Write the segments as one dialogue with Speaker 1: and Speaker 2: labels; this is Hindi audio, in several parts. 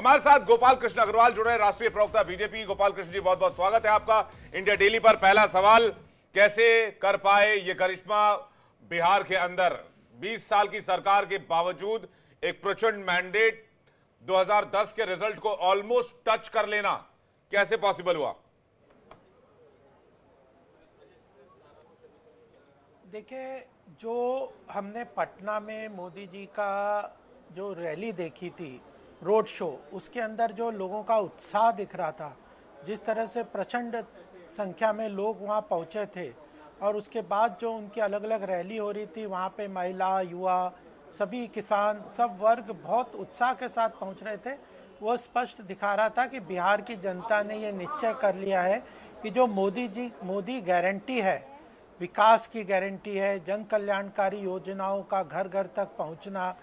Speaker 1: हमारे साथ गोपाल कृष्ण अग्रवाल जुड़े हैं, राष्ट्रीय प्रवक्ता बीजेपी। गोपाल कृष्ण जी, बहुत बहुत स्वागत है आपका इंडिया डेली पर। पहला सवाल, कैसे कर पाए ये करिश्मा बिहार के अंदर 20 साल की सरकार के बावजूद एक प्रचंड मैंडेट 2010 के रिजल्ट को ऑलमोस्ट टच कर लेना, कैसे पॉसिबल हुआ?
Speaker 2: देखिए, जो हमने पटना में मोदी जी का जो रैली देखी थी, रोड शो, उसके अंदर जो लोगों का उत्साह दिख रहा था, जिस तरह से प्रचंड संख्या में लोग वहां पहुंचे थे, और उसके बाद जो उनकी अलग अलग रैली हो रही थी, वहां पे महिला, युवा, सभी किसान, सब वर्ग बहुत उत्साह के साथ पहुंच रहे थे। वो स्पष्ट दिखा रहा था कि बिहार की जनता ने ये निश्चय कर लिया है कि जो मोदी गारंटी है, विकास की गारंटी है, जन कल्याणकारी योजनाओं का घर घर तक पहुंचना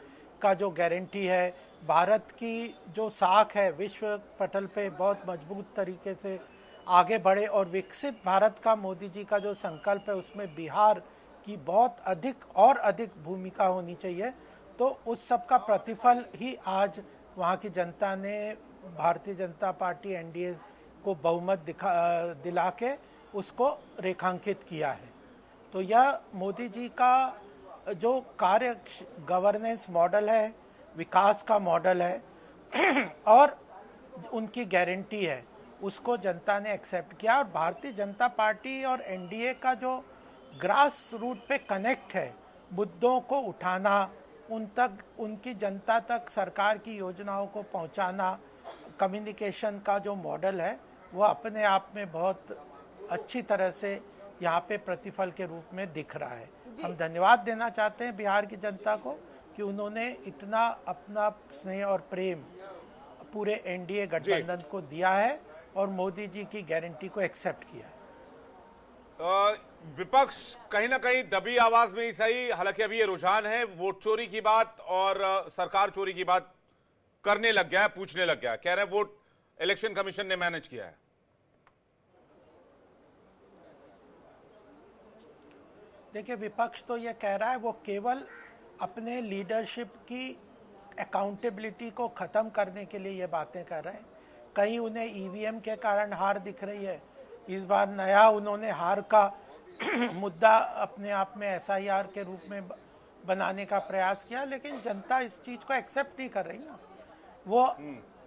Speaker 2: का जो गारंटी है, भारत की जो साख है विश्व पटल पे बहुत मजबूत तरीके से आगे बढ़े, और विकसित भारत का मोदी जी का जो संकल्प है, उसमें बिहार की बहुत अधिक भूमिका होनी चाहिए। तो उस सब का प्रतिफल ही आज वहाँ की जनता ने भारतीय जनता पार्टी एनडीए को बहुमत दिला के उसको रेखांकित किया है। तो यह मोदी जी का जो कार्य गवर्नेंस मॉडल है, विकास का मॉडल है और उनकी गारंटी है, उसको जनता ने एक्सेप्ट किया। और भारतीय जनता पार्टी और एनडीए का जो ग्रास रूट पे कनेक्ट है, मुद्दों को उठाना, उनकी जनता तक सरकार की योजनाओं को पहुंचाना, कम्युनिकेशन का जो मॉडल है, वो अपने आप में बहुत अच्छी तरह से यहाँ पे प्रतिफल के रूप में दिख रहा है। हम धन्यवाद देना चाहते हैं बिहार की जनता को कि उन्होंने इतना अपना स्नेह और प्रेम पूरे एनडीए गठबंधन को दिया है और मोदी जी की गारंटी को एक्सेप्ट किया है।
Speaker 1: विपक्ष कहीं ना कहीं दबी आवाज में ही सही, हालांकि अभी ये रुझान है वोट चोरी की बात और सरकार चोरी की बात करने लग गया है, पूछने लग गया है, कह रहे हैं वोट इलेक्शन कमीशन ने मैनेज किया है।
Speaker 2: देखिए, विपक्ष तो ये कह रहा है वो केवल अपने लीडरशिप की अकाउंटेबिलिटी को ख़त्म करने के लिए ये बातें कर रहे हैं। कहीं उन्हें ईवीएम के कारण हार दिख रही है, इस बार नया उन्होंने हार का मुद्दा अपने आप में एसआईआर के रूप में बनाने का प्रयास किया, लेकिन जनता इस चीज़ को एक्सेप्ट नहीं कर रही ना। वो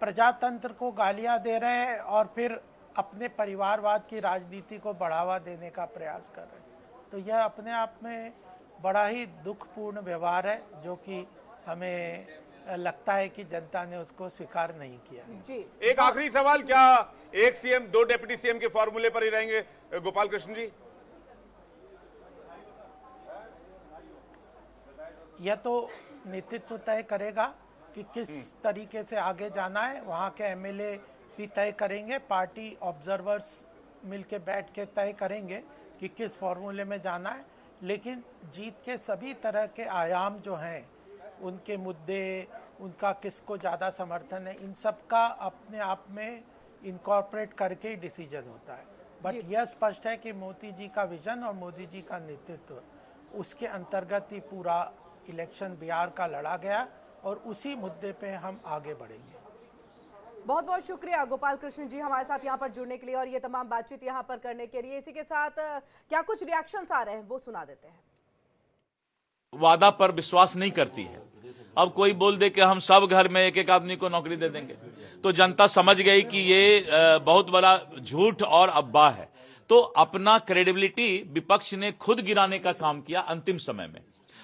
Speaker 2: प्रजातंत्र को गालियां दे रहे हैं और फिर अपने परिवारवाद की राजनीति को बढ़ावा देने का प्रयास कर रहे हैं। तो यह अपने आप में बड़ा ही दुखपूर्ण व्यवहार है, जो कि हमें लगता है कि जनता ने उसको स्वीकार नहीं किया जी।
Speaker 1: एक आखिरी सवाल, क्या एक सीएम दो डिप्टी सीएम के फॉर्मूले पर ही रहेंगे गोपाल कृष्ण जी?
Speaker 2: यह तो नेतृत्व तय करेगा कि किस तरीके से आगे जाना है, वहाँ के एमएलए भी तय करेंगे, पार्टी ऑब्जर्वर्स मिलके बैठ के तय करेंगे कि किस फॉर्मूले में जाना है। लेकिन जीत के सभी तरह के आयाम जो हैं, उनके मुद्दे, उनका किसको ज़्यादा समर्थन है, इन सब का अपने आप में इनकॉर्पोरेट करके ही डिसीजन होता है। बट यह स्पष्ट है कि मोदी जी का विजन और मोदी जी का नेतृत्व, उसके अंतर्गत ही पूरा इलेक्शन बिहार का लड़ा गया और उसी मुद्दे पे हम आगे बढ़ेंगे।
Speaker 3: बहुत बहुत शुक्रिया गोपाल कृष्ण जी हमारे साथ यहाँ पर जुड़ने के लिए और ये तमाम बातचीत यहाँ पर करने के लिए। इसी के साथ क्या कुछ रिएक्शंस आ रहे हैं वो सुना देते हैं।
Speaker 4: वादा पर विश्वास नहीं करती है। अब कोई बोल दे कि हम सब घर में एक एक आदमी को नौकरी दे देंगे, तो जनता समझ गई कि ये बहुत बड़ा झूठ और अफवाह है। तो अपना क्रेडिबिलिटी विपक्ष ने खुद गिराने का काम किया अंतिम समय में,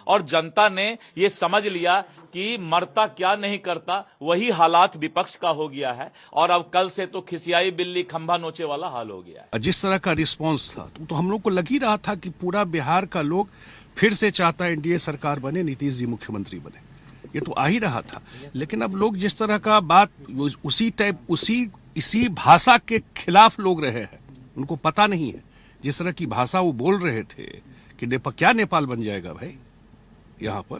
Speaker 4: और जनता ने ये समझ लिया कि मरता क्या नहीं करता, वही हालात विपक्ष का हो गया है। और अब कल से तो खिसियाई बिल्ली खंभा नोचे वाला हाल हो गया है।
Speaker 5: जिस तरह का रिस्पांस था तो हम लोग को लग ही रहा था कि पूरा बिहार का लोग फिर से चाहता है एनडीए सरकार बने, नीतीश जी मुख्यमंत्री बने, ये तो आ ही रहा था। लेकिन अब लोग जिस तरह का बात इसी भाषा के खिलाफ लोग रहे हैं, उनको पता नहीं है जिस तरह की भाषा वो बोल रहे थे कि क्या नेपाल बन जाएगा भाई। यहाँ पर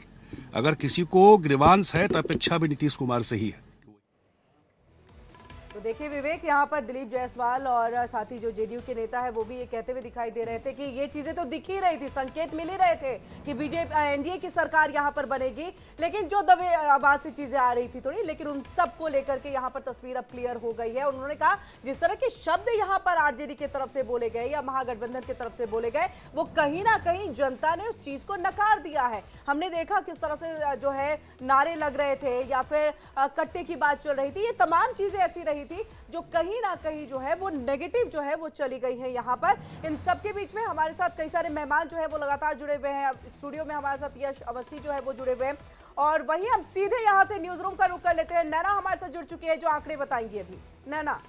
Speaker 5: अगर किसी को ग्रीवांस है तो अपेक्षा भी नीतीश कुमार से ही है।
Speaker 3: तो देखिए विवेक, यहाँ पर दिलीप जायसवाल और साथ ही जो जेडीयू के नेता है वो भी ये कहते हुए दिखाई दे रहे थे कि ये चीजें तो दिख ही रही थी, संकेत मिल ही रहे थे कि बीजेपी एनडीए की सरकार यहाँ पर बनेगी, लेकिन जो दबे आवाज से चीजें आ रही थी थोड़ी, लेकिन उन सबको लेकर के यहाँ पर तस्वीर अब क्लियर हो गई है। और उन्होंने कहा जिस तरह के शब्द यहाँ पर आरजेडी की तरफ से बोले गए या महागठबंधन की तरफ से बोले गए, वो कहीं ना कहीं जनता ने उस चीज को नकार दिया है। हमने देखा किस तरह से जो है नारे लग रहे थे या फिर कट्टे की बात चल रही थी, ये तमाम चीजें ऐसी रही थी जो कहीं ना कहीं जो है वो नेगेटिव जो है वो चली गई है। यहाँ पर इन सब के बीच में हमारे साथ कई सारे मेहमान जो है वो लगातार जुड़े हुए हैं। स्टूडियो में हमारे साथ यश अवस्थी जो है वो जुड़े हुए हैं, और वहीं हम सीधे यहाँ से न्यूज रूम का रुख कर लेते हैं। नैना हमारे साथ जुड़ चुकी है जो आंकड़े बताएंगी अभी। नैना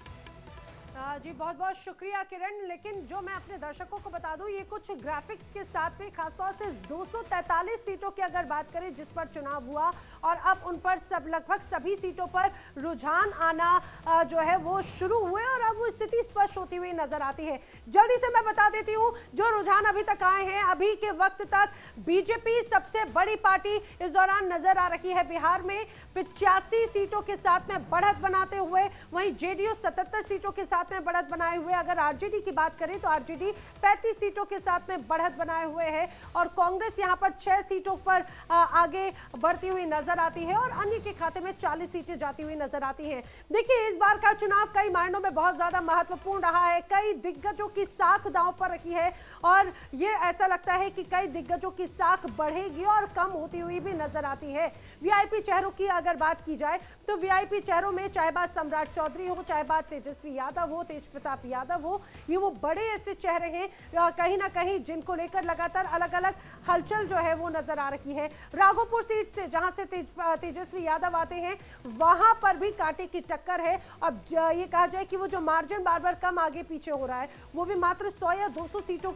Speaker 6: जी बहुत बहुत शुक्रिया किरण। लेकिन जो मैं अपने दर्शकों को बता दूं, ये कुछ ग्राफिक्स के साथ में खासतौर से 243 सीटों की अगर बात करें जिस पर चुनाव हुआ, और अब उन पर सब लगभग सभी सीटों पर रुझान आना जो है वो शुरू हुए, और अब वो स्थिति स्पष्ट होती हुई नजर आती है। जल्दी से मैं बता देती हूँ जो रुझान अभी तक आए हैं। अभी के वक्त तक बीजेपी सबसे बड़ी पार्टी इस दौरान नजर आ रही है बिहार में 85 सीटों के साथ में बढ़त बनाते हुए, वहीं जेडीयू 77 सीटों के साथ में बढ़त बनाए हुए। अगर आरजेडी की बात करें तो आरजेडी 35 सीटों के साथ में बढ़त बनाए हुए है, और कांग्रेस यहां पर 6 सीटों पर आगे बढ़ती हुई नजर आती है, और अन्य के खाते में 40 सीटें जाती हुई नजर आती हैं। देखिए इस बार का चुनाव कई मायनों में बहुत ज्यादा महत्वपूर्ण रहा है। कई दिग्गजों की साख दांव पर रखी है, और ये ऐसा लगता है कि कई दिग्गजों की साख बढ़ेगी और कम होती हुई भी नजर आती है। वीआईपी चेहरों की अगर बात की जाए तो वीआईपी चेहरों में चाहे बात सम्राट चौधरी हो, चाहे बात तेजस्वी यादव हो, तेज प्रताप यादव हो, ये वो बड़े ऐसे चेहरे हैं कहीं ना कहीं जिनको लेकर लगातार अलग अलग हलचल जो है वो नजर आ रही है। राघोपुर सीट से जहां से तेजस्वी यादव आते हैं वहां पर भी कांटे की टक्कर है। अब ये कहा जाए कि वो जो मार्जिन बार बार कम आगे पीछे हो रहा है, वो भी मात्र 100 या 200 सीटों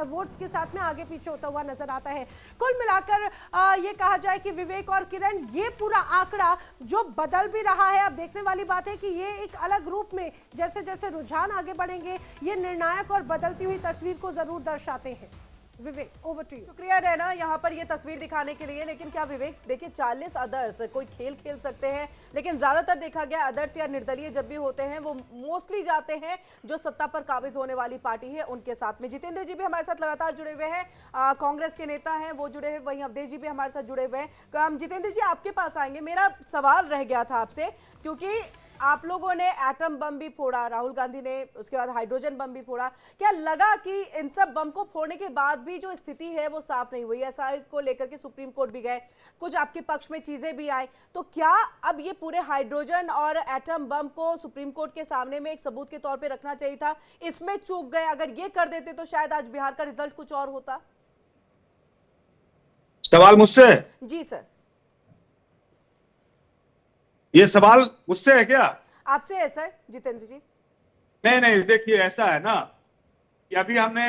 Speaker 6: वोट्स के साथ में आगे पीछे होता हुआ नजर आता है। कुल मिलाकर ये कहा जाए कि विवेक और किरण, ये पूरा आंकड़ा जो बदल भी रहा है, अब देखने वाली बात है कि ये एक अलग रूप में जैसे जैसे रुझान आगे बढ़ेंगे ये निर्णायक और बदलती हुई तस्वीर को जरूर दर्शाते हैं। विवेक, ओवर टू यू।
Speaker 3: शुक्रिया रैना यहाँ पर ये तस्वीर दिखाने के लिए। लेकिन क्या विवेक, देखिए 40 अदर्स कोई खेल खेल सकते हैं, लेकिन ज्यादातर देखा गया अदर्स या निर्दलीय जब भी होते हैं वो मोस्टली जाते हैं जो सत्ता पर काबिज होने वाली पार्टी है उनके साथ में। जितेंद्र जी भी हमारे साथ लगातार जुड़े हुए हैं, कांग्रेस के नेता हैं वो जुड़े हैं, वहीं अवधेश जी भी हमारे साथ जुड़े हुए हैं। जितेंद्र जी आपके पास आएंगे, मेरा सवाल रह गया था आपसे, क्योंकि आप लोगों ने एटम बम भी फोड़ा, राहुल गांधी ने उसके बाद हाइड्रोजन बम भी फोड़ा, क्या लगा कि इन सब बम को फोड़ने के बाद भी जो स्थिति है वो साफ नहीं हुई? एसआई को लेकर के सुप्रीम कोर्ट भी गए, कुछ आपके पक्ष में चीजें भी आई, तो क्या अब ये पूरे हाइड्रोजन और एटम बम को सुप्रीम कोर्ट के सामने में एक सबूत के तौर पर रखना चाहिए था? इसमें चूक गए, अगर ये कर देते तो शायद आज बिहार का रिजल्ट कुछ और होता।
Speaker 7: सवाल मुझसे?
Speaker 3: जी सर।
Speaker 7: ये सवाल मुझसे है क्या?
Speaker 3: आपसे है सर जितेंद्र जी।
Speaker 7: नहीं, देखिए ऐसा है ना कि अभी हमने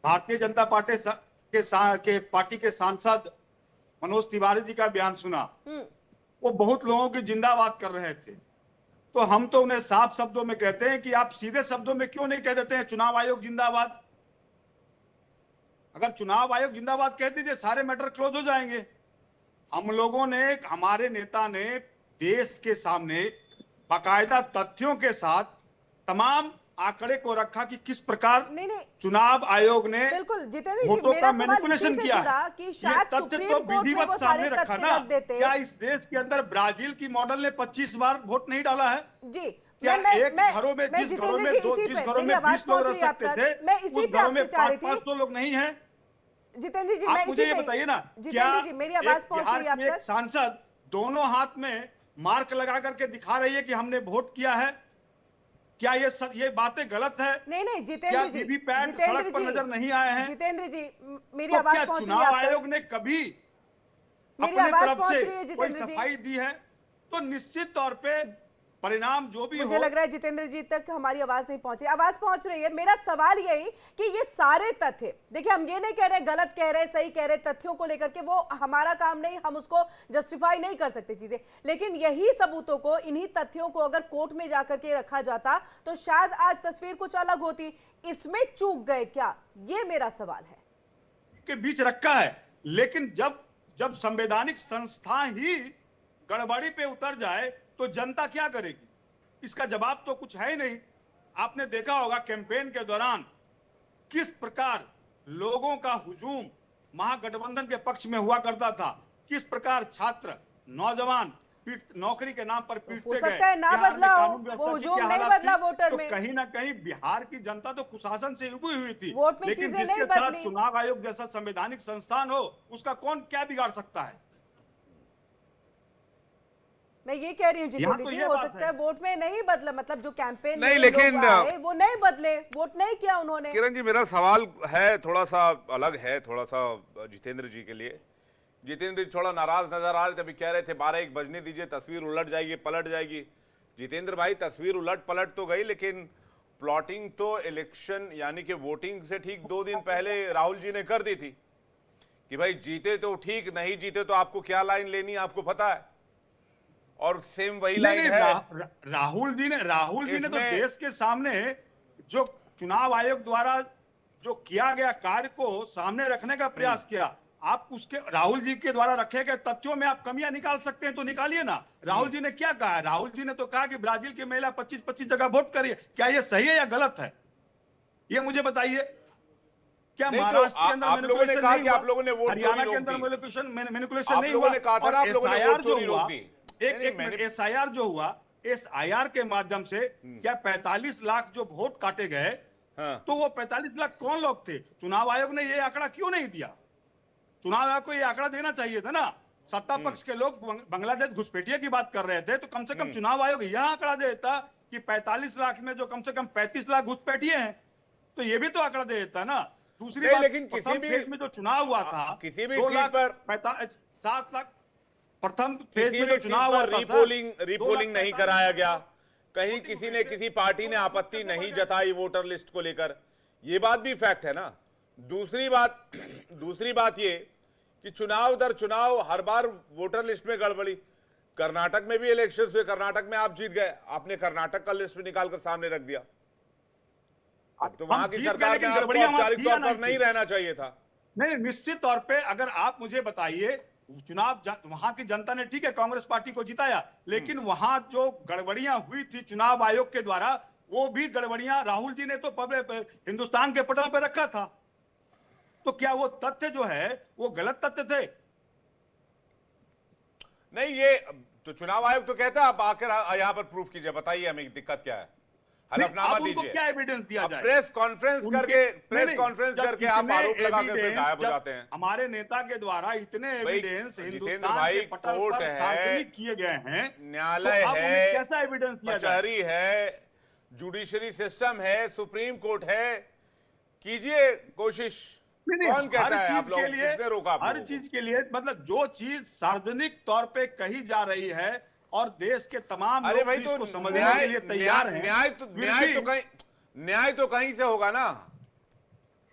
Speaker 7: भारतीय जनता पार्टी के पार्टी के सांसद मनोज तिवारी जी का बयान सुना। वो बहुत लोगों की जिंदाबाद कर रहे थे, तो हम तो उन्हें साफ शब्दों में कहते हैं कि आप सीधे शब्दों में क्यों नहीं कह देते हैं चुनाव आयोग जिंदाबाद? अगर चुनाव आयोग जिंदाबाद कह दीजिए सारे मैटर क्लोज हो जाएंगे। हम लोगों ने, हमारे नेता ने देश के सामने बाकायदा तथ्यों के साथ तमाम आंकड़े को रखा कि किस प्रकार
Speaker 3: नहीं,
Speaker 7: चुनाव आयोग ने
Speaker 3: बिल्कुल जितेंद्र जी,
Speaker 7: वोटों
Speaker 3: मेरा
Speaker 7: का
Speaker 3: सवाल
Speaker 7: मैनिपुलेशन
Speaker 3: इसी से
Speaker 7: किया
Speaker 3: जुड़ा
Speaker 7: है।
Speaker 3: कि
Speaker 7: ये
Speaker 3: शायद
Speaker 7: तथ्य
Speaker 3: सुप्रीम
Speaker 7: तो
Speaker 3: कोर्ट में वो
Speaker 7: विधिवत
Speaker 3: सारे
Speaker 7: सामने रखा
Speaker 3: तथ्य
Speaker 7: ना।
Speaker 3: रख देते।
Speaker 7: क्या इस देश के अंदर ब्राजील की मॉडल ने 25 बार वोट नहीं डाला है?
Speaker 3: जी,
Speaker 7: क्या एक घरों में, जिस
Speaker 3: जितेंद्र
Speaker 7: घरों में
Speaker 3: जी,
Speaker 7: 20 लोग रह सकते थे,
Speaker 3: मैं इसी पे आपसे चाह रही थी।
Speaker 7: 500 लोग नहीं है।
Speaker 3: जितेंद्र जी,
Speaker 7: आप
Speaker 3: मैं
Speaker 7: मुझे
Speaker 3: इसी
Speaker 7: ये
Speaker 3: पे,
Speaker 7: बताइए ना,
Speaker 3: जितेंद्र जी मेरी आवाज पहुंच रही है आप तक?
Speaker 7: सांसद दोनों हाथ में मार्क लगा करके दिखा रही है कि हमने वोट किया है। क्या ये बातें गलत है?
Speaker 3: नहीं जितेंद्र जी,
Speaker 7: वीवीपैट सड़क पर नजर नहीं आए हैं?
Speaker 3: जितेंद्र जी मेरी
Speaker 7: तो
Speaker 3: आवाज
Speaker 7: क्या
Speaker 3: पहुंच रही है
Speaker 7: चुनाव
Speaker 3: आप तक?
Speaker 7: आयोग ने कभी
Speaker 3: मेरी
Speaker 7: अपने
Speaker 3: आवाज
Speaker 7: तरफ
Speaker 3: पहुंच
Speaker 7: से
Speaker 3: रही है
Speaker 7: कोई
Speaker 3: जितेंद्र जी?
Speaker 7: सफाई दी है? तो निश्चित तौर पे परिणाम जो भी
Speaker 3: मुझे
Speaker 7: हो,
Speaker 3: लग रहा है जितेंद्र जी तक हमारी आवाज नहीं पहुंची। आवाज पहुंच रही है। मेरा सवाल यही कि ये सारे तथ्य, देखिए हम ये नहीं कह रहे गलत कह रहे सही कह रहे, तथ्यों को लेकर के वो हमारा काम नहीं, हम उसको जस्टिफाई नहीं कर सकते चीजें, लेकिन यही सबूतों को, इन्हीं तथ्यों को अगर कोर्ट में जाकर के रखा जाता तो शायद आज तस्वीर कुछ अलग होती। इसमें चूक गए क्या, ये मेरा सवाल है।
Speaker 7: के बीच रखा है, लेकिन जब संवैधानिक संस्था ही गड़बड़ी पे उतर जाए तो जनता क्या करेगी? इसका जवाब तो कुछ है ही नहीं। आपने देखा होगा कैंपेन के दौरान किस प्रकार लोगों का हुजूम महागठबंधन के पक्ष में हुआ करता था, किस प्रकार छात्र नौजवान नौकरी के नाम पर पीटते
Speaker 3: हो
Speaker 7: गए।
Speaker 3: सकता है ना
Speaker 7: बिहार में
Speaker 3: बदला हो,
Speaker 7: कानून व्यवस्था
Speaker 3: वो
Speaker 7: की
Speaker 3: हुजूम
Speaker 7: क्या
Speaker 3: नहीं
Speaker 7: हालत
Speaker 3: बदला
Speaker 7: थी,
Speaker 3: वोटर
Speaker 7: तो
Speaker 3: में।
Speaker 7: कहीं ना कहीं बिहार की जनता तो कुशासन से उबी हुई थी,
Speaker 3: वोट में
Speaker 7: लेकिन
Speaker 3: चीजें
Speaker 7: जिसके
Speaker 3: नहीं
Speaker 7: साथ
Speaker 3: बदली।
Speaker 7: चुनाव आयोग जैसा संवैधानिक संस्थान हो उसका कौन क्या बिगाड़ सकता है।
Speaker 3: मैं ये कह रही हूँ
Speaker 7: यहाँ
Speaker 3: जितेंद्र
Speaker 7: तो
Speaker 3: जी,
Speaker 7: ये
Speaker 3: हो
Speaker 7: बात
Speaker 3: सकता
Speaker 7: है।
Speaker 3: है वोट में नहीं बदला, मतलब जो कैंपेन
Speaker 1: नहीं,
Speaker 3: में
Speaker 1: लेकिन
Speaker 3: लोग आए, वो नहीं बदले, वोट नहीं किया उन्होंने।
Speaker 1: किरण जी, मेरा सवाल है थोड़ा सा अलग है, थोड़ा सा जितेंद्र जी के लिए। जितेंद्र जी थोड़ा नाराज नजर आ रहे थे, अभी कह रहे थे 12-1 बजने दीजिए, तस्वीर उलट जाएगी, पलट जाएगी। जितेंद्र भाई, तस्वीर उलट पलट तो गई, लेकिन प्लॉटिंग तो इलेक्शन यानी कि वोटिंग से ठीक 2 दिन पहले राहुल जी ने कर दी थी कि भाई जीते तो ठीक, नहीं जीते तो आपको क्या लाइन लेनी है आपको पता है, और सेम वही लाइन है।
Speaker 7: राहुल जी ने तो
Speaker 1: इसमें-
Speaker 7: देश के सामने जो चुनाव आयोग द्वारा जो किया गया कार्य को सामने रखने का प्रयास किया। आप उसके राहुल जी के द्वारा रखे गए तथ्यों में आप कमियां निकाल सकते हैं तो निकालिए ना। राहुल जी ने क्या कहा? राहुल जी ने तो कहा कि ब्राजील की महिला 25-25 जगह वोट करिए। क्या ये सही है या गलत है, ये मुझे बताइए। क्या
Speaker 1: नहीं, तो
Speaker 7: महाराष्ट्र के अंदर
Speaker 1: आप लोगों ने
Speaker 7: मैनिपुलेशन
Speaker 1: कहा
Speaker 7: नहीं
Speaker 1: कि
Speaker 7: हुआ?
Speaker 1: आप लोगों ने वोट
Speaker 7: हरियाणा
Speaker 1: चोरी
Speaker 7: के
Speaker 1: रोक
Speaker 7: अंदर
Speaker 1: दी।
Speaker 7: मैनिपुलेशन
Speaker 1: आप
Speaker 7: नहीं
Speaker 1: लोगों
Speaker 7: हुआ?
Speaker 1: ने कहा था ना,
Speaker 7: और
Speaker 1: आप लोगों ने
Speaker 7: SIR
Speaker 1: वोट चोरी
Speaker 7: जो हुआ,
Speaker 1: रोक दी।
Speaker 7: एक मिनट, SIR जो हुआ, SIR के माध्यम से क्या 45 लाख जो वोट काटे गए,
Speaker 1: हाँ।
Speaker 7: तो वो 45 लाख कौन लोग थे? चुनाव आयोग ने ये आंकड़ा क्यों नहीं दिया? चुनाव आयोग को ये आंकड़ा देना चाहिए था ना। सत्ता पक्ष के लोग बांग्लादेश घुसपैठिए की बात कर रहे थे, तो कम से कम चुनाव आयोग यह आंकड़ा देता कि 45 लाख में जो कम से कम 35 लाख घुसपैठिए हैं, तो ये भी तो आंकड़ा दे देता ना। दूसरी
Speaker 1: नहीं,
Speaker 7: बात,
Speaker 1: लेकिन किसी
Speaker 7: प्रथम
Speaker 1: भी-
Speaker 7: फेज में जो चुनाव हुआ था,
Speaker 1: किसी भी
Speaker 7: 2
Speaker 1: सीट
Speaker 7: लाख
Speaker 1: पर-
Speaker 7: 7 लाख प्रथम फेज
Speaker 1: किसी
Speaker 7: में
Speaker 1: भी
Speaker 7: जो
Speaker 1: सीट
Speaker 7: चुनाव हुआ
Speaker 1: पर
Speaker 7: था,
Speaker 1: रीपोलिंग नहीं कराया गया, कहीं किसी ने किसी पार्टी ने आपत्ति नहीं जताई वोटर लिस्ट को लेकर, ये बात भी फैक्ट है ना। दूसरी बात ये कि चुनाव दर चुनाव हर बार वोटर लिस्ट में गड़बड़ी। कर्नाटक में भी इलेक्शंस हुए, कर्नाटक में आप जीत गए, आपने कर्नाटक का लिस्ट निकालकर सामने रख दिया। तो
Speaker 7: हम
Speaker 1: वहां की
Speaker 7: जीत गए,
Speaker 1: सरकार में
Speaker 7: लेकिन
Speaker 1: आपको
Speaker 7: गड़बड़ियां वहां
Speaker 1: औपचारिक
Speaker 7: किया
Speaker 1: तौर पर
Speaker 7: नहीं
Speaker 1: नहीं
Speaker 7: थी।
Speaker 1: रहना चाहिए था।
Speaker 7: नहीं, निश्चित तौर पे अगर आप मुझे बताइए, वहां की जनता ने ठीक है कांग्रेस पार्टी को जिताया, लेकिन वहां जो गड़बड़ियां हुई थी चुनाव आयोग के द्वारा, वो भी गड़बड़ियां राहुल जी ने तो हिंदुस्तान के पटल पर रखा था। तो क्या वो तथ्य जो है वो गलत तथ्य थे?
Speaker 1: नहीं, ये तो चुनाव आयोग तो कहता है, आप आकर यहाँ पर प्रूफ कीजिए, बताइए हमें दिक्कत क्या है, हलफनामा
Speaker 7: अब उनको
Speaker 1: दीजिए।
Speaker 7: क्या एविडेंस दिया
Speaker 1: अब
Speaker 7: जाए?
Speaker 1: प्रेस कॉन्फ्रेंस करके
Speaker 7: जब
Speaker 1: आप
Speaker 7: इतने
Speaker 1: आरोप लगा के फिर
Speaker 7: evidence,
Speaker 1: गायब हो
Speaker 7: जब
Speaker 1: जाते हैं।
Speaker 7: हमारे नेता के द्वारा इतने
Speaker 1: भाई,
Speaker 7: एविडेंस
Speaker 1: जितेंद्र
Speaker 7: हिंदुस्तान
Speaker 1: भाई,
Speaker 7: के पटल
Speaker 1: कोर्ट
Speaker 7: पर
Speaker 1: है,
Speaker 7: सार्वजनिक किए गए हैं,
Speaker 1: न्यायालय
Speaker 7: तो अब उन्हें
Speaker 1: है,
Speaker 7: कैसा एविडेंस दिया जाए?
Speaker 1: कचहरी है, जुडिशरी सिस्टम है, सुप्रीम कोर्ट है, कीजिए कोशिश।
Speaker 7: नहीं,
Speaker 1: कौन कहता
Speaker 7: हर
Speaker 1: है आप
Speaker 7: चीज
Speaker 1: लोग,
Speaker 7: के लिए,
Speaker 1: किसने रोका आप
Speaker 7: हर
Speaker 1: लोगों को?
Speaker 7: चीज के लिए, मतलब जो चीज सार्वजनिक तौर पे कही जा रही है और देश के तमाम
Speaker 1: अरे
Speaker 7: लोग
Speaker 1: भाई,
Speaker 7: भी
Speaker 1: तो
Speaker 7: इसको समझने के लिए तैयार हैं,
Speaker 1: न्याय तो कहीं से होगा ना।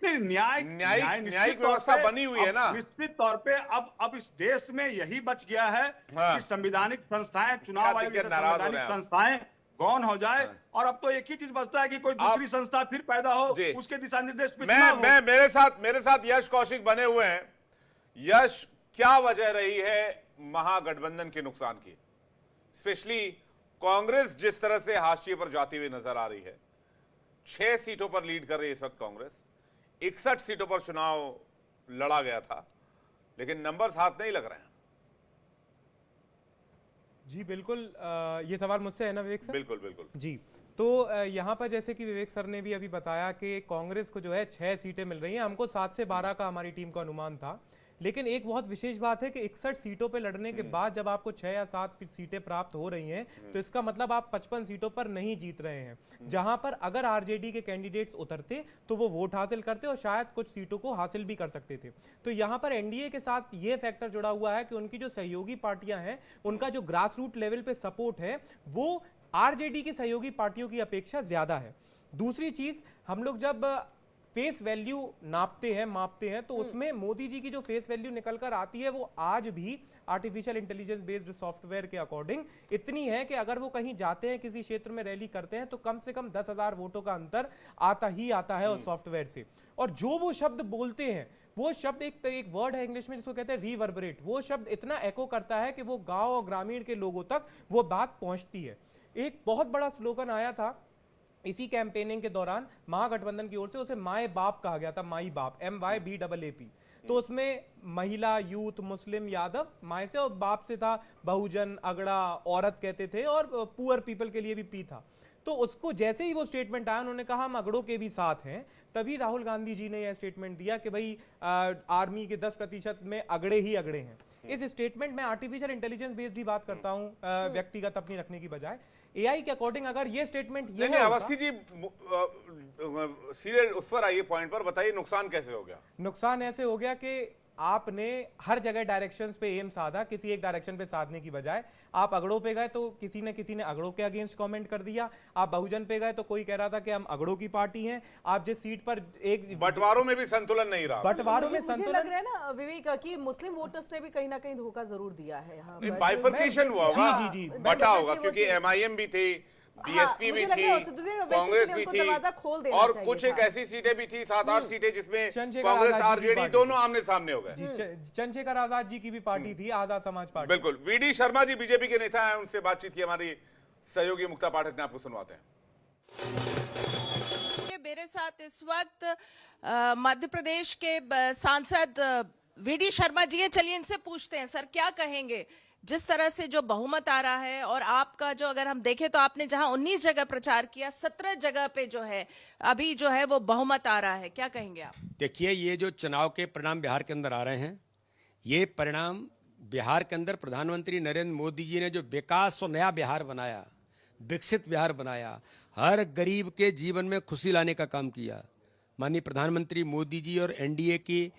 Speaker 7: नहीं,
Speaker 1: न्यायिक व्यवस्था बनी हुई है ना।
Speaker 7: निश्चित तौर पे अब इस देश में यही बच गया है
Speaker 1: हाँ।
Speaker 7: कि संवैधानिक संस्थाएं, चुनाव
Speaker 1: क्या
Speaker 7: आयोग जैसे
Speaker 1: दिक्कत, नाराज हो
Speaker 7: संवैधानिक
Speaker 1: रहे हैं आप।
Speaker 7: संस्थाएं गौन हो जाए, और अब तो एक ही चीज बचता है कि कोई दूसरी संस्था फिर पैदा हो,
Speaker 1: जी।
Speaker 7: उसके दिशा निर्देश पे चुनाव हो।
Speaker 1: मेरे साथ यश कौशिक बने हुए हैं। यश, क्या वजह रही है महागठबंधन के नुकसान की? स्पेशली कांग्रेस जिस तरह से हाशिए पर जाती हुई नजर आ रही है, 6 सीटों पर लीड कर रही है इस वक्त कांग्रेस, 61 सीटों पर चुनाव लड़ा गया था, लेकिन नंबर्स हाथ नहीं लग रहे हैं।
Speaker 8: जी बिल्कुल, ये सवाल मुझसे है ना विवेक सर?
Speaker 1: बिल्कुल बिल्कुल
Speaker 8: जी, तो यहाँ पर जैसे कि विवेक सर ने भी अभी बताया कि कांग्रेस को जो है 6 सीटें मिल रही हैं, हमको 7 से 12 का हमारी टीम का अनुमान था, लेकिन एक बहुत विशेष बात है कि 61 सीटों पे लड़ने के बाद जब आपको 6 या 7 सीटें प्राप्त हो रही हैं, तो इसका मतलब आप 55 सीटों पर नहीं जीत रहे हैं, जहां पर अगर आरजेडी के कैंडिडेट्स उतरते तो वो वोट हासिल करते और शायद कुछ सीटों को हासिल भी कर सकते थे। तो यहाँ पर एनडीए के साथ ये फैक्टर जुड़ा हुआ है कि उनकी जो सहयोगी पार्टियां हैं, उनका जो ग्रास रूट लेवल पे सपोर्ट है वो आरजेडी की सहयोगी पार्टियों की अपेक्षा ज्यादा है। दूसरी चीज, हम लोग जब फेस वैल्यू नापते हैं, मापते हैं, तो उसमें मोदी जी की जो फेस वैल्यू निकल कर आती है वो आज भी आर्टिफिशियल इंटेलिजेंस बेस्ड सॉफ्टवेयर के अकॉर्डिंग इतनी है कि अगर वो कहीं जाते हैं, किसी क्षेत्र में रैली करते हैं, तो कम से कम 10,000 वोटों का अंतर आता ही आता है उस सॉफ्टवेयर से। और जो वो शब्द बोलते हैं, वो शब्द एक वर्ड है इंग्लिश में जिसको कहते हैं रिवर्बरेट, वो शब्द इतना एको करता है कि वो गांव और ग्रामीण के लोगों तक वो बात पहुंचती है। एक बहुत बड़ा स्लोगन आया था इसी कैंपेनिंग के दौरान महागठबंधन की ओर से, उसे माए बाप कहा गया था, माई बाप, MYBAAP। तो उसमें महिला, यूथ, मुस्लिम, यादव, माए से, और बाप से था बहुजन, अगड़ा, औरत कहते थे, और पुअर पीपल के लिए भी पी था। तो उसको जैसे ही वो स्टेटमेंट आया, उन्होंने कहा हम अगड़ों के भी साथ हैं, तभी राहुल गांधी जी ने यह स्टेटमेंट दिया कि भाई आर्मी के 10% में अगड़े ही अगड़े हैं। इस स्टेटमेंट में आर्टिफिशियल इंटेलिजेंस बेस्ड ही बात करता हूं, व्यक्तिगत अपनी रखने की बजाय। AI के अकॉर्डिंग अगर ये स्टेटमेंट ये
Speaker 1: नहीं, अवस्थी जी सीधे उस पर आइए, पॉइंट पर बताइए, नुकसान कैसे हो गया?
Speaker 8: नुकसान ऐसे हो गया कि आपने हर जगह डायरेक्शंस पे एम साधा, किसी एक डायरेक्शन पे साधने की बजाय आप अगड़ों पे गए तो किसी ने अगड़ों के अगेंस्ट कमेंट कर दिया। आप बहुजन पे गए तो कोई कह रहा था कि हम अगड़ों की पार्टी हैं। आप जिस सीट पर एक
Speaker 1: बंटवारों में भी संतुलन नहीं रहा।
Speaker 8: बंटवारों में
Speaker 3: मुझे
Speaker 8: संतुलन
Speaker 3: लग रहा है ना विवेक कि मुस्लिम वोटर्स ने भी कहीं ना कहीं धोखा जरूर दिया है यहाँ पर।
Speaker 1: बाइफर्केशन हुआ होगा,
Speaker 8: जी,
Speaker 1: बटा होगा, क्योंकि MIM भी थी, BSP भी थी, कांग्रेस भी थी, और कुछ एक ऐसी सीटें भी थी, 7-8 सीटें जिसमें कांग्रेस RJD दोनों आमने सामने हो गए।
Speaker 8: चंद्रशेखर आजाद जी की भी पार्टी थी, आजाद समाज पार्टी।
Speaker 1: बिल्कुल। VD शर्मा जी बीजेपी के नेता हैं, उनसे बातचीत की हमारी सहयोगी मुक्ता पाठक ने, आपको सुनवाते हैं।
Speaker 9: मेरे साथ इस वक्त मध्य प्रदेश के सांसद VD शर्मा जी हैं। चलिए इनसे पूछते हैं, सर क्या कहेंगे जिस तरह से जो बहुमत आ रहा है, और आपका जो अगर हम देखें तो आपने जहां 19 जगह प्रचार किया, 17 जगह पे जो है अभी जो है वो बहुमत आ रहा है, क्या कहेंगे आप?
Speaker 10: देखिए, ये जो चुनाव के परिणाम बिहार के अंदर आ रहे हैं, ये परिणाम बिहार के अंदर प्रधानमंत्री नरेंद्र मोदी जी ने जो विकास और नया बिहार बनाया, विकसित बिहार बनाया, हर गरीब के जीवन में खुशी लाने का काम किया। माननीय प्रधानमंत्री मोदी जी और NDA की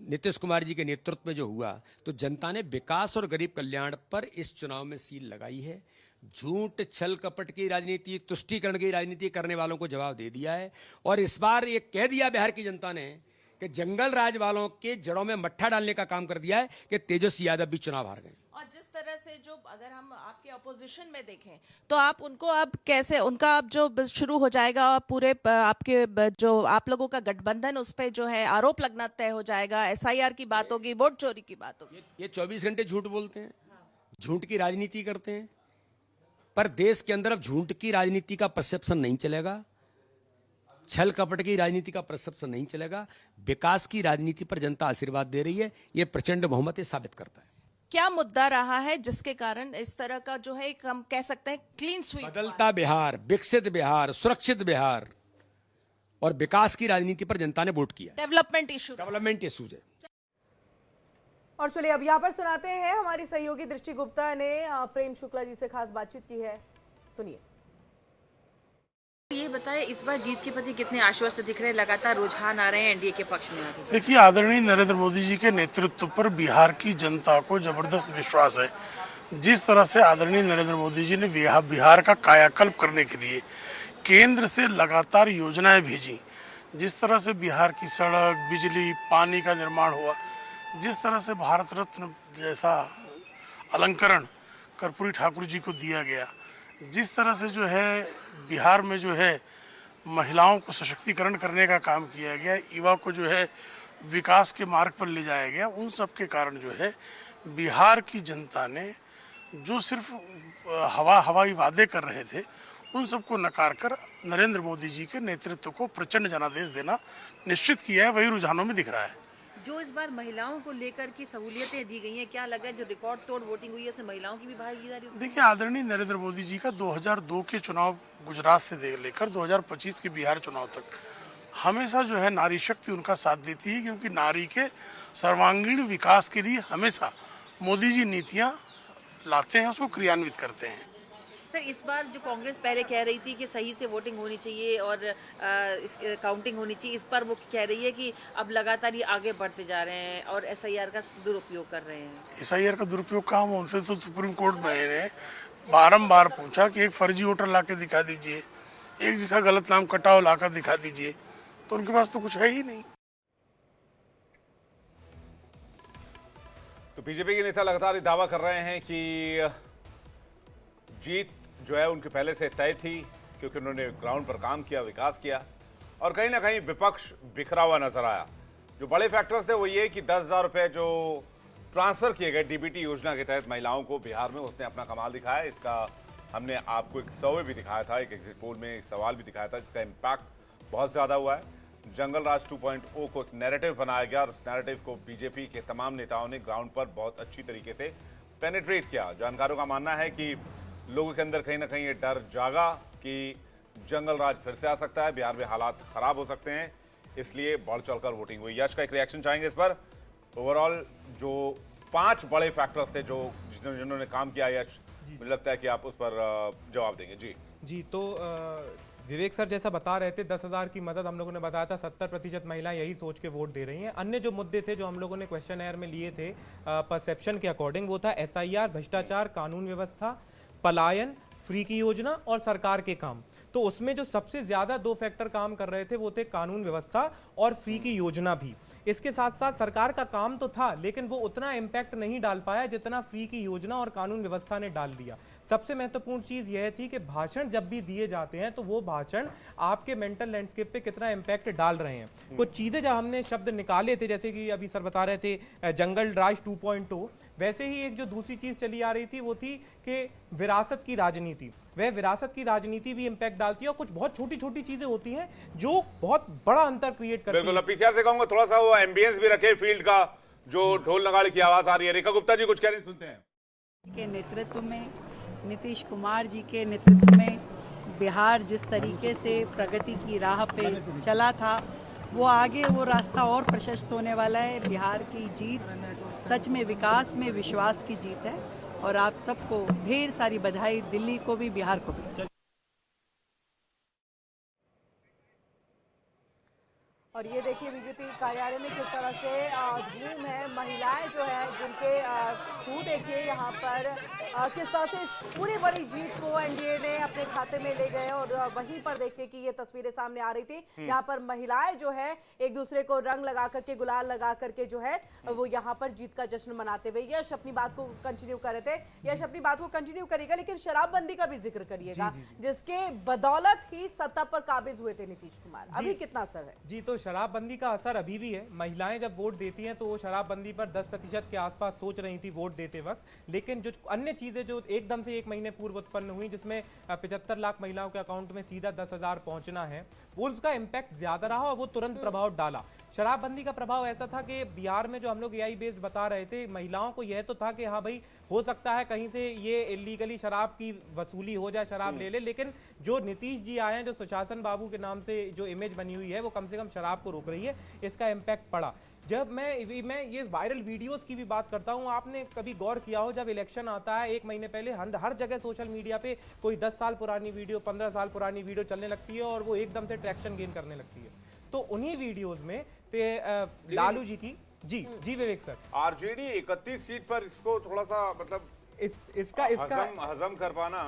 Speaker 10: नीतीश कुमार जी के नेतृत्व में जो हुआ, तो जनता ने विकास और गरीब कल्याण पर इस चुनाव में सील लगाई है। झूठ, छल कपट की राजनीति, तुष्टीकरण की राजनीति करने वालों को जवाब दे दिया है। और इस बार ये कह दिया बिहार की जनता ने कि जंगल राज वालों के जड़ों में मट्ठा डालने का काम कर दिया है कि तेजस्वी यादव भी चुनाव हार गए।
Speaker 9: और जिस तरह से जो अगर हम आपके अपोजिशन में देखें तो आप उनको अब कैसे, उनका अब जो शुरू हो जाएगा पूरे आपके जो आप लोगों का गठबंधन, उस पर जो है आरोप लगना तय हो जाएगा, SIR की बात होगी, वोट चोरी की बात होगी।
Speaker 10: ये 24 घंटे झूठ बोलते हैं, झूठ की राजनीति करते हैं, पर देश के अंदर अब झूठ की राजनीति का परसेप्शन नहीं चलेगा, छल कपट की राजनीति का परसेप्शन नहीं चलेगा। विकास की राजनीति पर जनता आशीर्वाद दे रही है, ये प्रचंड बहुमत ये साबित करता है।
Speaker 9: क्या मुद्दा रहा है जिसके कारण इस तरह का जो है हम कह सकते हैं क्लीन स्वीप?
Speaker 10: बदलता बिहार, विकसित बिहार, सुरक्षित बिहार और विकास की राजनीति पर जनता ने वोट किया।
Speaker 9: डेवलपमेंट
Speaker 10: इश्यूज है।
Speaker 3: और चलिए अब यहाँ पर सुनाते हैं, हमारी सहयोगी दृष्टि गुप्ता ने प्रेम शुक्ला जी से खास बातचीत की है, सुनिए।
Speaker 11: ये बताएं, इस बार जीत के प्रति कितने आश्वस्त दिख रहे हैं? लगातार रुझान आ रहे हैं NDA के पक्ष में।
Speaker 12: देखिए, आदरणीय नरेंद्र मोदी जी के नेतृत्व पर बिहार की जनता को जबरदस्त विश्वास है। जिस तरह से आदरणीय नरेंद्र मोदी जी ने बिहार का कायाकल्प करने के लिए केंद्र से लगातार योजनाएं भेजी, जिस तरह से बिहार की सड़क, बिजली, पानी का निर्माण हुआ, जिस तरह से भारत रत्न जैसा अलंकरण कर्पूरी ठाकुर जी को दिया गया, जिस तरह से जो है बिहार में जो है महिलाओं को सशक्तिकरण करने का काम किया गया, युवा को जो है विकास के मार्ग पर ले जाया गया, उन सब के कारण जो है बिहार की जनता ने जो सिर्फ हवाई वादे कर रहे थे, उन सबको नकार कर नरेंद्र मोदी जी के नेतृत्व को प्रचंड जनादेश देना निश्चित किया है। वही रुझानों में दिख रहा है।
Speaker 11: जो इस बार महिलाओं को लेकर की सहूलियतें दी गई हैं, क्या लग रहा है जो रिकॉर्ड तोड़ वोटिंग हुई है उसमें महिलाओं की भी भागीदारी?
Speaker 12: देखिए, आदरणीय नरेंद्र मोदी जी का 2002 के चुनाव गुजरात से लेकर 2025 के बिहार चुनाव तक हमेशा जो है नारी शक्ति उनका साथ देती है, क्योंकि नारी के सर्वांगीण विकास के लिए हमेशा मोदी जी नीतियाँ लाते हैं, उसको क्रियान्वित करते हैं।
Speaker 11: सर, इस बार जो कांग्रेस पहले कह रही थी कि सही से वोटिंग होनी चाहिए और काउंटिंग होनी चाहिए, इस पर वो कह रही है कि अब लगातार ये आगे बढ़ते जा रहे हैं और SIR का दुरुपयोग कर रहे हैं।
Speaker 12: SIR का दुरुपयोग कहाँ हुआ? उनसे तो सुप्रीम कोर्ट में बारंबार पूछा कि एक फर्जी वोटर ला के दिखा दीजिए, एक जिसका गलत नाम कटा हो ला कर दिखा दीजिए, तो उनके पास तो कुछ है ही नहीं।
Speaker 1: तो बीजेपी के नेता लगातार ये दावा कर रहे हैं कि जीत जो है उनके पहले से तय थी, क्योंकि उन्होंने ग्राउंड पर काम किया, विकास किया, और कहीं ना कहीं विपक्ष बिखरा हुआ नजर आया। जो बड़े फैक्टर्स थे वो ये कि 10,000 रुपये जो ट्रांसफर किए गए DBT योजना के तहत महिलाओं को बिहार में, उसने अपना कमाल दिखाया। इसका हमने आपको एक सर्वे भी दिखाया था, एक एग्जिट पोल में एक सवाल भी दिखाया था जिसका इम्पैक्ट बहुत ज़्यादा हुआ है। जंगल राज 2.0 को एक नैरेटिव बनाया गया और उस नैरेटिव को बीजेपी के तमाम नेताओं ने ग्राउंड पर बहुत अच्छी तरीके से पेनिट्रेट किया। जानकारों का मानना है कि लोगों के अंदर कहीं ना कहीं ये डर जागा कि जंगल राज फिर से आ सकता है, बिहार में हालात खराब हो सकते हैं, इसलिए बढ़ चढ़कर वोटिंग हुई। यश का एक रिएक्शन चाहेंगे इस पर। ओवरऑल जो 5 बड़े फैक्टर्स थे जो जिन्होंने काम किया, यश मुझे लगता है कि आप उस पर जवाब देंगे। जी
Speaker 8: तो विवेक सर जैसा बता रहे थे, 10,000 की मदद हम लोगों ने बताया था, 70% महिलाएं यही सोच के वोट दे रही हैं। अन्य जो मुद्दे थे जो हम लोगों ने क्वेश्चन एयर में लिए थे परसेप्शन के अकॉर्डिंग, वो था SIR, भ्रष्टाचार, कानून व्यवस्था, पलायन, फ्री की योजना और सरकार के काम। तो उसमें जो सबसे ज्यादा 2 फैक्टर काम कर रहे थे वो थे कानून व्यवस्था और फ्री की योजना भी। इसके साथ साथ सरकार का काम तो था लेकिन वो उतना इम्पैक्ट नहीं डाल पाया जितना फ्री की योजना और कानून व्यवस्था ने डाल दिया। सबसे महत्वपूर्ण चीज यह थी कि भाषण जब भी दिए जाते हैं तो वो भाषण आपके मेंटल लैंडस्केप पे कितना इम्पैक्ट डाल रहे हैं। कुछ चीजें जब हमने शब्द निकाले थे, जैसे कि अभी सर बता रहे थे जंगल राज 2.0, वैसे ही एक जो दूसरी चीज चली आ रही थी वो थी कि विरासत की राजनीति। वह विरासत की राजनीति भी इम्पैक्ट डालती है और कुछ बहुत छोटी छोटी चीजें होती हैं जो बहुत बड़ा अंतर क्रिएट करती है।
Speaker 1: बिल्कुल, पीसीआर से कहूंगा थोड़ा सा वो एम्बियंस भी रखे फील्ड का, जो ढोल नगाड़े की आवाज आ रही है। रेखा गुप्ता जी कुछ कह रही, सुनते हैं।
Speaker 13: के नेतृत्व में, नीतीश कुमार जी के नेतृत्व में बिहार जिस तरीके से प्रगति की राह पे चला था, वो आगे वो रास्ता और प्रशस्त होने वाला है। बिहार की जीत सच में विकास में विश्वास की जीत है और आप सबको ढेर सारी बधाई, दिल्ली को भी, बिहार को भी।
Speaker 3: और ये देखिए बीजेपी कार्यालय में किस तरह से धूम है। महिलाएं जो है जिनके थ्रू देखिए यहाँ पर किस तरह से इस पूरी बड़ी जीत को एनडीए ने अपने खाते में ले गए। और वहीं पर देखिए कि ये तस्वीरें सामने आ रही थी, यहाँ पर महिलाएं जो है एक दूसरे को रंग लगा करके, गुलाल लगा करके जो है वो यहाँ पर जीत का जश्न मनाते हुए। यश अपनी बात को कंटिन्यू कर रहे थे, यश अपनी बात को कंटिन्यू करेगा, लेकिन शराबबंदी का भी जिक्र करिएगा जिसके बदौलत ही सत्ता पर काबिज हुए थे नीतीश कुमार। अभी कितना असर है?
Speaker 8: जी, तो शराबबंदी का असर अभी भी है। महिलाएं जब वोट देती हैं तो वो शराबबंदी पर 10% के आसपास सोच रही थी वोट देते वक्त, लेकिन जो अन्य चीजें जो एकदम से 1 महीने पूर्व उत्पन्न हुई, जिसमें 75 लाख महिलाओं के अकाउंट में सीधा 10,000 पहुंचना है, वो उसका इम्पैक्ट ज्यादा रहा और वो तुरंत प्रभाव डाला। शराबबंदी का प्रभाव ऐसा था कि बिहार में जो हम लोग AI बेस्ड बता रहे थे, महिलाओं को यह तो था कि हाँ भाई हो सकता है कहीं से ये इलीगली शराब की वसूली हो जाए, शराब ले ले, लेकिन जो नीतीश जी आए हैं, जो सुशासन बाबू के नाम से जो इमेज बनी हुई है, वो कम से कम शराब को रोक रही है। इसका इम्पैक्ट पड़ा। जब मैं ये वायरल वीडियोस की भी बात करता हूं, आपने कभी गौर किया हो जब इलेक्शन आता है 1 महीने पहले हर जगह सोशल मीडिया पे कोई 10 साल पुरानी वीडियो, 15 साल पुरानी वीडियो चलने लगती है और वो एकदम से ट्रैक्शन गेन करने लगती है। तो उन्हीं वीडियोस में लालू जी की जी विवेक सर,
Speaker 1: आरजेडी 31 सीट पर इसको थोड़ा सा मतलब
Speaker 8: इसका
Speaker 1: हजम कर पाना,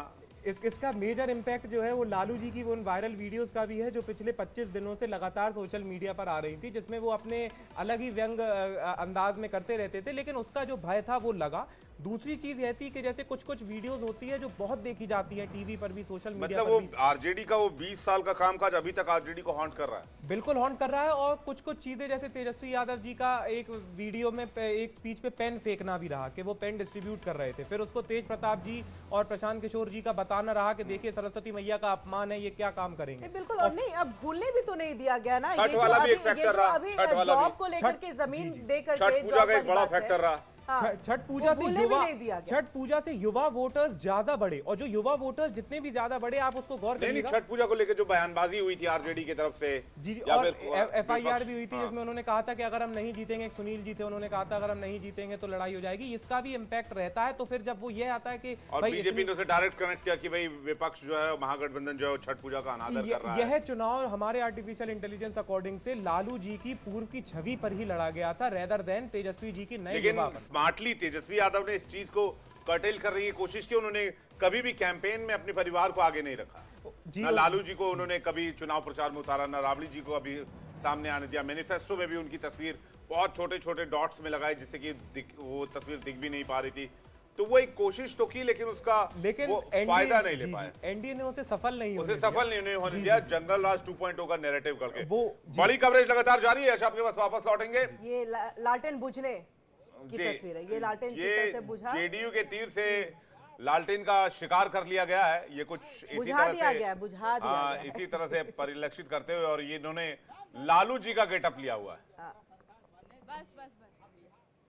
Speaker 8: इसका मेजर इम्पैक्ट जो है वो लालू जी की उन वायरल वीडियोस का भी है जो पिछले 25 दिनों से लगातार सोशल मीडिया पर आ रही थी, जिसमें वो अपने अलग ही व्यंग अंदाज में करते रहते थे, लेकिन उसका जो भय था वो लगा। दूसरी चीज यह थी कि जैसे कुछ वीडियोस होती है जो बहुत देखी जाती है टीवी पर भी, सोशल मीडिया
Speaker 1: मतलब
Speaker 8: पर भी।
Speaker 1: आरजेडी का वो 20 साल का कामकाज अभी तक आरजेडी को हॉन्ट कर रहा है।
Speaker 8: बिल्कुल हॉन्ट कर रहा है। और कुछ चीजें जैसे तेजस्वी यादव जी का एक वीडियो में एक स्पीच पे पेन फेंकना भी रहा कि वो पेन डिस्ट्रीब्यूट कर रहे थे, फिर उसको तेज प्रताप जी और प्रशांत किशोर जी का बताना रहा कि देखिए सरस्वती मैया का अपमान है, ये क्या काम करेंगे।
Speaker 3: बिल्कुल, और नहीं अब भूलने भी तो नहीं दिया गया ना।
Speaker 1: छठ वाला भी एक फैक्टर रहा,
Speaker 3: अभी जॉब को लेकर के जमीन देकर
Speaker 1: छठ पूजा का एक बड़ा फैक्टर रहा।
Speaker 8: छठ पूजा से युवा वोटर्स ज्यादा बढ़े, और जो युवा वोटर्स जितने भी ज्यादा बढ़े, आप उसको गौर करिएगा।
Speaker 1: छठ पूजा को लेकर जो बयानबाजी हुई थी आरजेडी की तरफ से,
Speaker 8: जी, और FIR भी हुई थी जिसमें उन्होंने कहा था कि अगर हम नहीं जीतेंगे, सुनील जी थे, उन्होंने कहा था अगर हम नहीं जीतेंगे तो लड़ाई हो जाएगी। इसका भी इम्पैक्ट रहता है। तो फिर जब वो ये आता है कि
Speaker 1: और बीजेपी ने उसे डायरेक्ट कनेक्ट किया कि भाई विपक्ष जो है, महागठबंधन जो है छठ पूजा का अनादर कर रहा है।
Speaker 8: यह चुनाव हमारे आर्टिफिशियल इंटेलिजेंस अकॉर्डिंग से लालू जी की पूर्व की छवि पर ही लड़ा गया था, रेदर देन तेजस्वी जी की नई।
Speaker 1: लेकिन स्मार्टली तेजस्वी यादव ने इस चीज को कर्टेल करने की कोशिश की। उन्होंने कभी भी कैंपेन में अपने परिवार को आगे नहीं रखा। ना लालू जी को उन्होंने कभी चुनाव प्रचार में उतारा, ना राबड़ी जी को अभी सामने आने दिया। मैनिफेस्टो में भी उनकी तस्वीर बहुत छोटे छोटे डॉट्स में लगाई, जिससे कि वो तस्वीर दिख भी नहीं पा रही थी। तो वो एक कोशिश तो की, लेकिन उसका वो फायदा नहीं ले पाए।
Speaker 8: एनडीए ने उसे सफल नहीं
Speaker 1: होने दिया। जंगल राज 2.0 का नैरेटिव करके वो बड़ी कवरेज लगातार जारी है। आपके पास वापस लौटेंगे।
Speaker 3: ये लालटेन बुझने की तस्वीर है, ये लालटेन किस तरह से बुझा।
Speaker 1: जेडीयू के तीर से लालटेन का शिकार कर लिया गया है। ये कुछ इसी
Speaker 3: बुझा
Speaker 1: तरह
Speaker 3: दिया
Speaker 1: से
Speaker 3: गया, बुझा दिया
Speaker 1: हाँ,
Speaker 3: गया।
Speaker 1: इसी तरह से परिलक्षित करते हुए, और ये इन्होंने लालू जी का गेटअप लिया हुआ है।
Speaker 9: बस बस